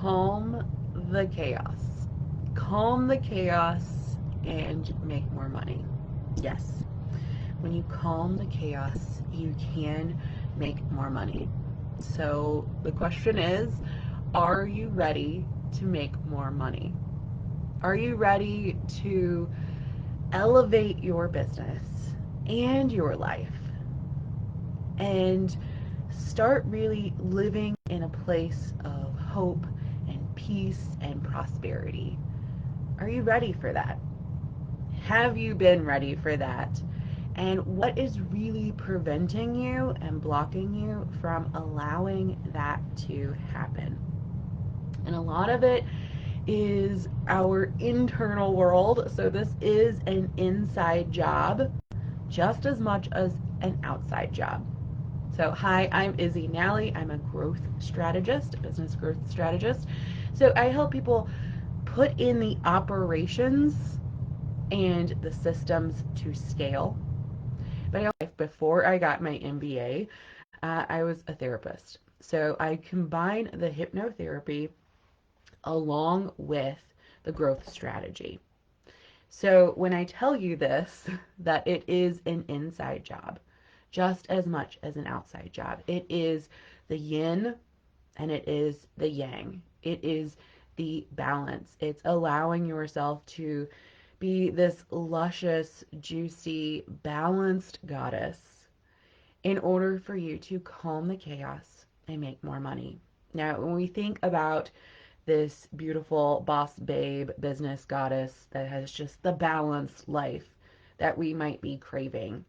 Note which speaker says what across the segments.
Speaker 1: calm the chaos. Calm the chaos and make more money. Yes, when you calm the chaos, you can make more money. So the question is, are you ready to make more money? Are you ready to elevate your business and your life and start really living in a place of hope and peace and prosperity? Are you ready for that? Have you been ready for that? And what is really preventing you and blocking you from allowing that to happen? And a lot of it is our internal world. So this is an inside job just as much as an outside job. So, hi, I'm Izzy Nally. I'm a growth strategist, a business growth strategist. So, I help people put in the operations and the systems to scale. But before I got my MBA, I was a therapist. So, I combine the hypnotherapy along with the growth strategy. So when I tell you this, that it is an inside job just as much as an outside job, it is the yin and it is the yang. It is the balance. It's allowing yourself to be this luscious, juicy, balanced goddess in order for you to calm the chaos and make more money. Now, when we think about this beautiful boss babe business goddess that has just the balanced life that we might be craving.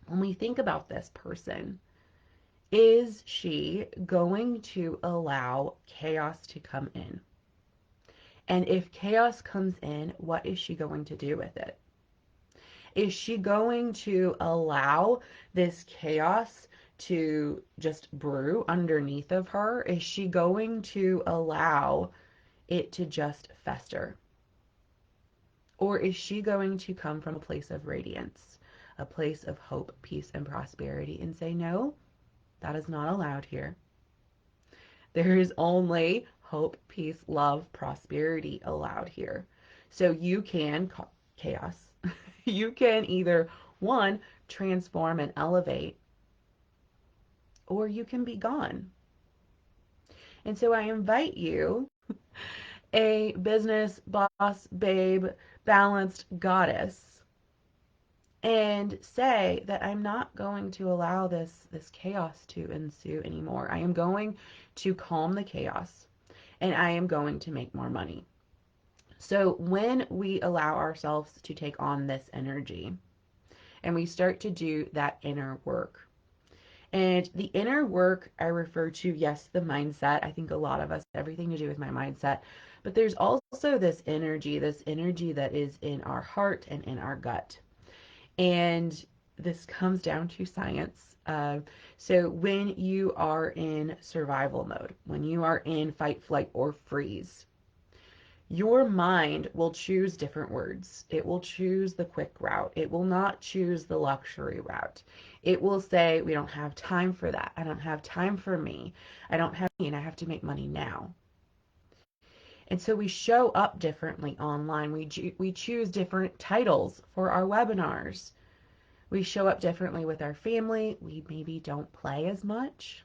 Speaker 1: When we think about this person, is she going to allow chaos to come in? And if chaos comes in, what is she going to do with it? Is she going to allow this chaos to just brew underneath of her? Is she going to allow it to just fester? Or is she going to come from a place of radiance, a place of hope, peace, and prosperity and say, no, that is not allowed here. There is only hope, peace, love, prosperity allowed here. So you can, chaos, you can either, one, transform and elevate, or you can be gone. And so I invite you, a business boss, babe, balanced goddess, and say that I'm not going to allow this chaos to ensue anymore. I am going to calm the chaos and I am going to make more money. So when we allow ourselves to take on this energy and we start to do that inner work, and the inner work I refer to, yes, the mindset. I think a lot of us, everything to do with my mindset. But there's also this energy that is in our heart and in our gut. And this comes down to science. So when you are in survival mode, when you are in fight, flight, or freeze, your mind will choose different words. It will choose the quick route. It will not choose the luxury route. It will say, we don't have time for that. I don't have time for me. I don't have money and I have to make money now. And so we show up differently online. We choose different titles for our webinars. We show up differently with our family. We maybe don't play as much.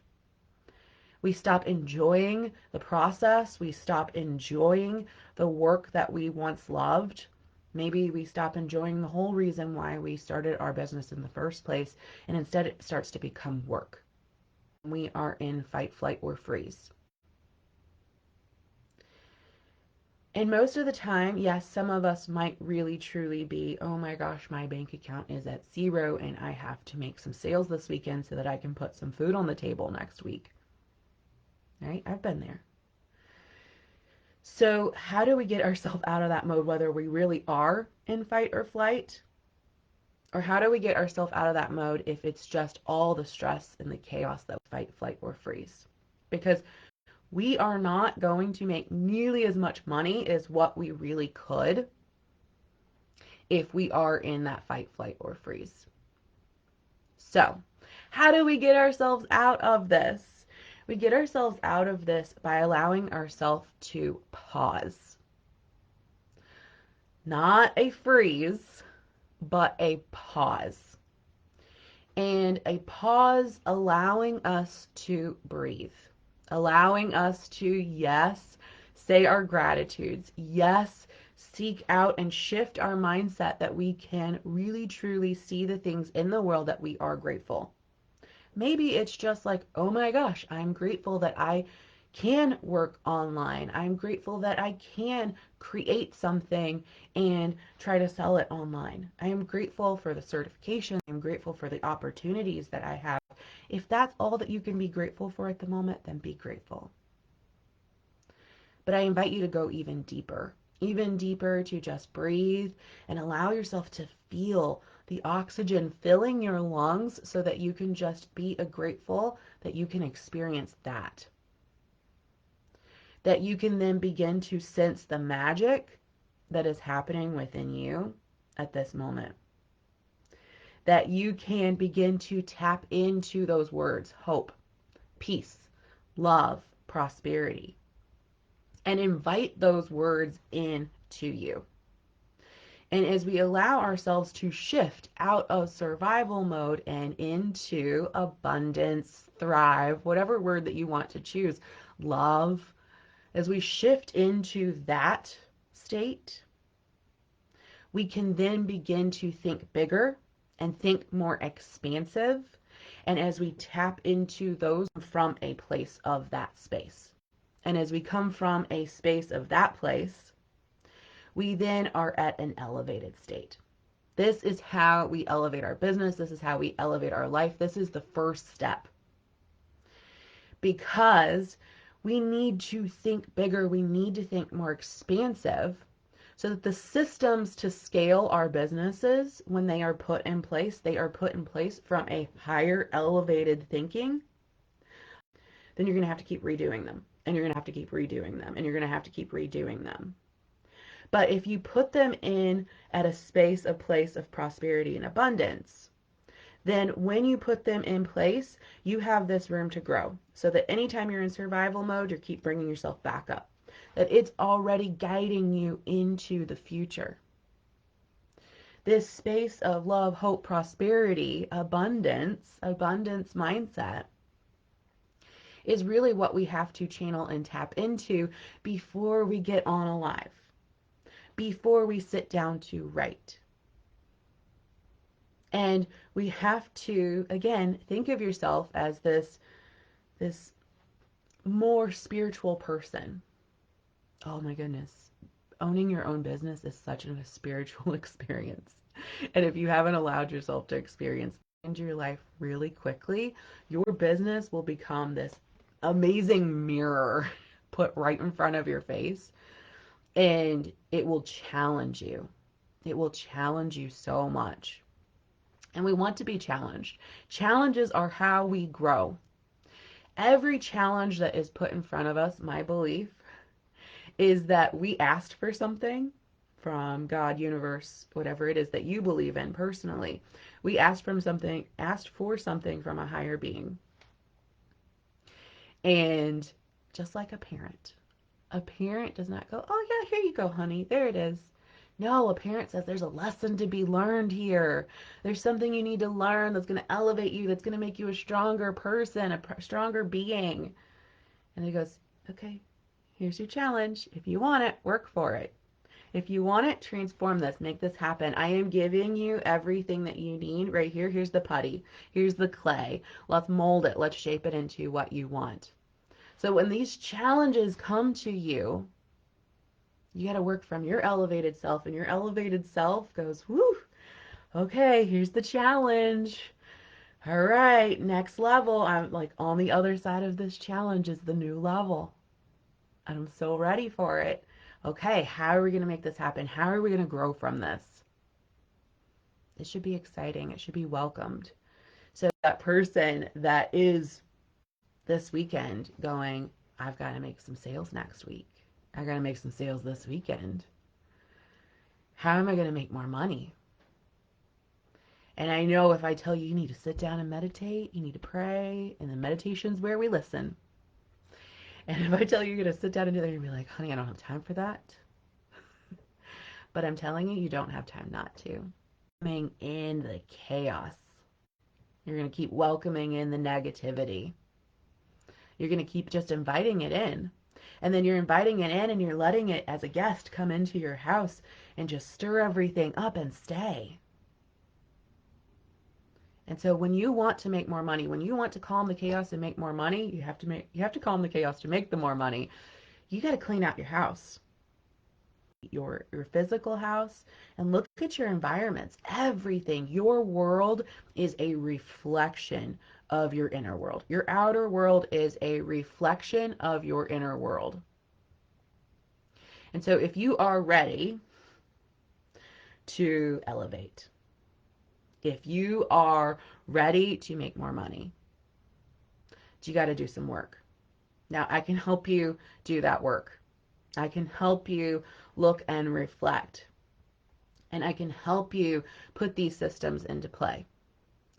Speaker 1: We stop enjoying the process. We stop enjoying the work that we once loved. Maybe we stop enjoying the whole reason why we started our business in the first place, and instead it starts to become work. We are in fight, flight, or freeze. And most of the time, yes, some of us might really truly be, oh my gosh, my bank account is at zero and I have to make some sales this weekend so that I can put some food on the table next week. Right? I've been there. So, how do we get ourselves out of that mode, whether we really are in fight or flight? Or how do we get ourselves out of that mode if it's just all the stress and the chaos that fight, flight, or freeze? Because we are not going to make nearly as much money as what we really could if we are in that fight, flight, or freeze. So, how do we get ourselves out of this? We get ourselves out of this by allowing ourselves to pause. Not a freeze, but a pause. And a pause allowing us to breathe, allowing us to, yes, say our gratitudes, yes, seek out and shift our mindset that we can really truly see the things in the world that we are grateful. Maybe it's just like, oh my gosh, I'm grateful that I can work online. I'm grateful that I can create something and try to sell it online. I am grateful for the certification. I'm grateful for the opportunities that I have. If that's all that you can be grateful for at the moment, then be grateful. But I invite you to go even deeper to just breathe and allow yourself to feel the oxygen filling your lungs so that you can just be grateful that you can experience that. That you can then begin to sense the magic that is happening within you at this moment. That you can begin to tap into those words, hope, peace, love, prosperity, and invite those words into you. And as we allow ourselves to shift out of survival mode and into abundance, thrive, whatever word that you want to choose, love, as we shift into that state, we can then begin to think bigger and think more expansive. And as we tap into those from a place of that space, and as we come from a space of that place, we then are at an elevated state. This is how we elevate our business. This is how we elevate our life. This is the first step. Because we need to think bigger. We need to think more expansive so that the systems to scale our businesses, when they are put in place, they are put in place from a higher elevated thinking. Then you're going to have to keep redoing them. And you're going to have to keep redoing them. And you're going to have to keep redoing them. But if you put them in at a space, a place of prosperity and abundance, then when you put them in place, you have this room to grow. So that anytime you're in survival mode, you keep bringing yourself back up. That it's already guiding you into the future. This space of love, hope, prosperity, abundance mindset is really what we have to channel and tap into before we get on alive. Before we sit down to write. And we have to, again, think of yourself as this more spiritual person. Oh my goodness. Owning your own business is such a spiritual experience. And if you haven't allowed yourself to experience into your life really quickly, your business will become this amazing mirror put right in front of your face. And it will challenge you. It will challenge you so much. And we want to be challenged. Challenges are how we grow. Every challenge that is put in front of us, my belief, is that we asked for something from God, universe, whatever it is that you believe in personally. We asked for something from a higher being. And just like a parent does not go, oh yeah, here you go, honey, there it is. No, a parent says there's a lesson to be learned here. There's something you need to learn that's going to elevate you, that's going to make you a stronger person, a stronger being. And he goes, okay, here's your challenge. If you want it, work for it. If you want it, transform this, make this happen. I am giving you everything that you need right here. Here's the putty. Here's the clay. Let's mold it. Let's shape it into what you want. So when these challenges come to you, you got to work from your elevated self, and your elevated self goes, whoo, okay, here's the challenge. All right, next level. I'm like on the other side of this challenge is the new level. I'm so ready for it. Okay, how are we going to make this happen? How are we going to grow from this? It should be exciting. It should be welcomed. So that person that is this weekend going, I've got to make some sales next week. I got to make some sales this weekend. How am I going to make more money? And I know if I tell you, you need to sit down and meditate, you need to pray, and the meditation's where we listen. And if I tell you you're going to sit down and do that, you're going to be like, honey, I don't have time for that. But I'm telling you, you don't have time not to. Coming in the chaos. You're going to keep welcoming in the negativity. You're going to keep just inviting it in. And then you're inviting it in and you're letting it as a guest come into your house and just stir everything up and stay. And so when you want to make more money, when you want to calm the chaos and make more money, you have to calm the chaos to make the more money. You got to clean out your house. Your physical house, and look at your environments. Everything, your world is a reflection of your inner world. Your outer world is a reflection of your inner world. And so if you are ready to elevate, if you are ready to make more money, you got to do some work. Now, I can help you do that work. I can help you look and reflect. And I can help you put these systems into play.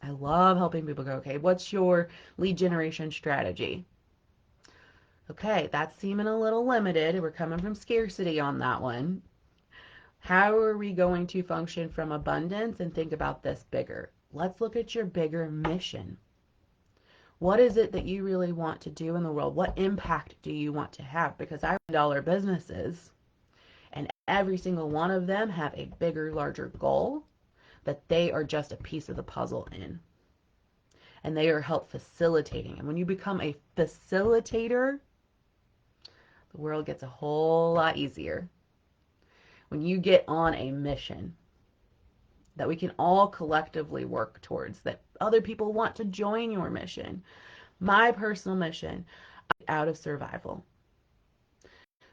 Speaker 1: I love helping people go, okay, what's your lead generation strategy? Okay, that's seeming a little limited. We're coming from scarcity on that one. How are we going to function from abundance and think about this bigger? Let's look at your bigger mission. What is it that you really want to do in the world? What impact do you want to have? Because I have dollar businesses, and every single one of them have a bigger, larger goal that they are just a piece of the puzzle in. And they are help facilitating. And when you become a facilitator, the world gets a whole lot easier. When you get on a mission that we can all collectively work towards, that other people want to join your mission. My personal mission, out of survival.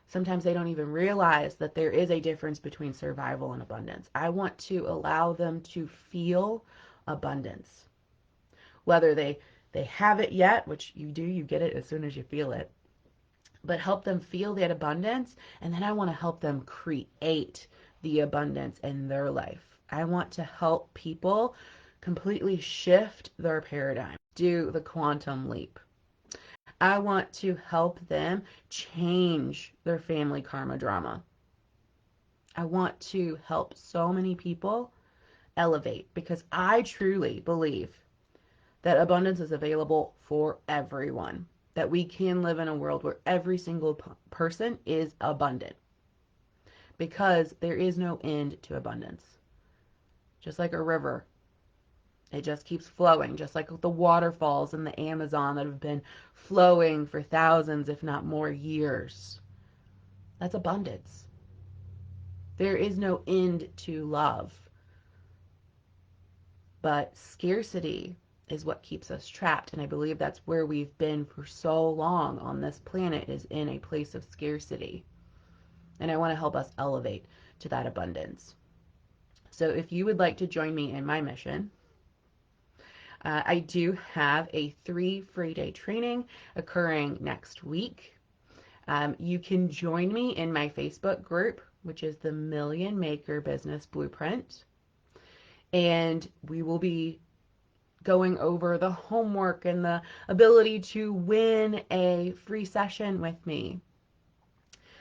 Speaker 1: Sometimes they don't even realize that there is a difference between survival and abundance. I want to allow them to feel abundance. Whether they have it yet, which you do, you get it as soon as you feel it, but help them feel that abundance, and then I want to help them create the abundance in their life. I want to help people completely shift their paradigm, do the quantum leap. I want to help them change their family karma drama. I want to help so many people elevate because I truly believe that abundance is available for everyone, that we can live in a world where every single person is abundant because there is no end to abundance. Just like a river, it just keeps flowing, just like the waterfalls in the Amazon that have been flowing for thousands, if not more years. That's abundance. There is no end to love. But scarcity is what keeps us trapped. And I believe that's where we've been for so long on this planet, is in a place of scarcity. And I want to help us elevate to that abundance. So if you would like to join me in my mission, I do have a 3 free day training occurring next week. You can join me in my Facebook group, which is the Million Maker Business Blueprint. And we will be going over the homework and the ability to win a free session with me.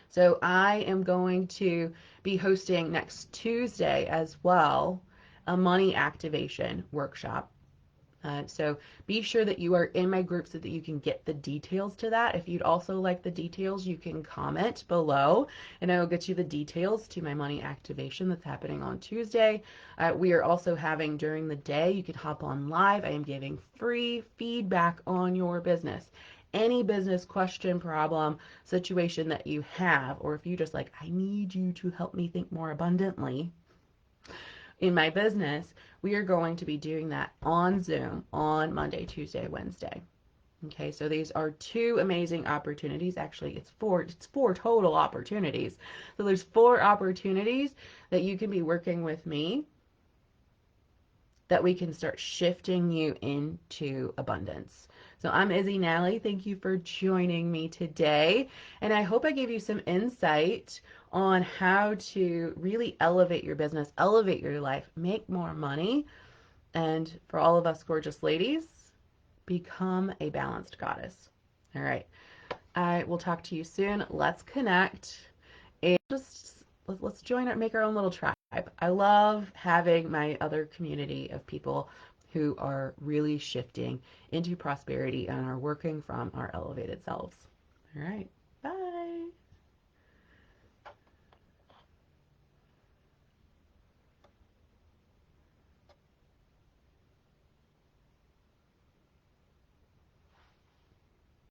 Speaker 1: So I am going to be hosting next Tuesday as well a money activation workshop. So be sure that you are in my group so that you can get the details to that. If you'd also like the details, you can comment below and I will get you the details to my money activation that's happening on Tuesday. We are also having during the day, you can hop on live. I am giving free feedback on your business. Any business question, problem, situation that you have, or if you just like, I need you to help me think more abundantly in my business, we are going to be doing that on Zoom on Monday, Tuesday, Wednesday. Okay, so these are 2 amazing opportunities. Actually, it's four total opportunities. So there's 4 opportunities that you can be working with me that we can start shifting you into abundance. So I'm Izzy Nally. Thank you for joining me today. And I hope I gave you some insight on how to really elevate your business, elevate your life, make more money. And for all of us gorgeous ladies, become a balanced goddess. All right. I will talk to you soon. Let's connect and just let's join it, make our own little tribe. I love having my other community of people who are really shifting into prosperity and are working from our elevated selves. All right. Bye.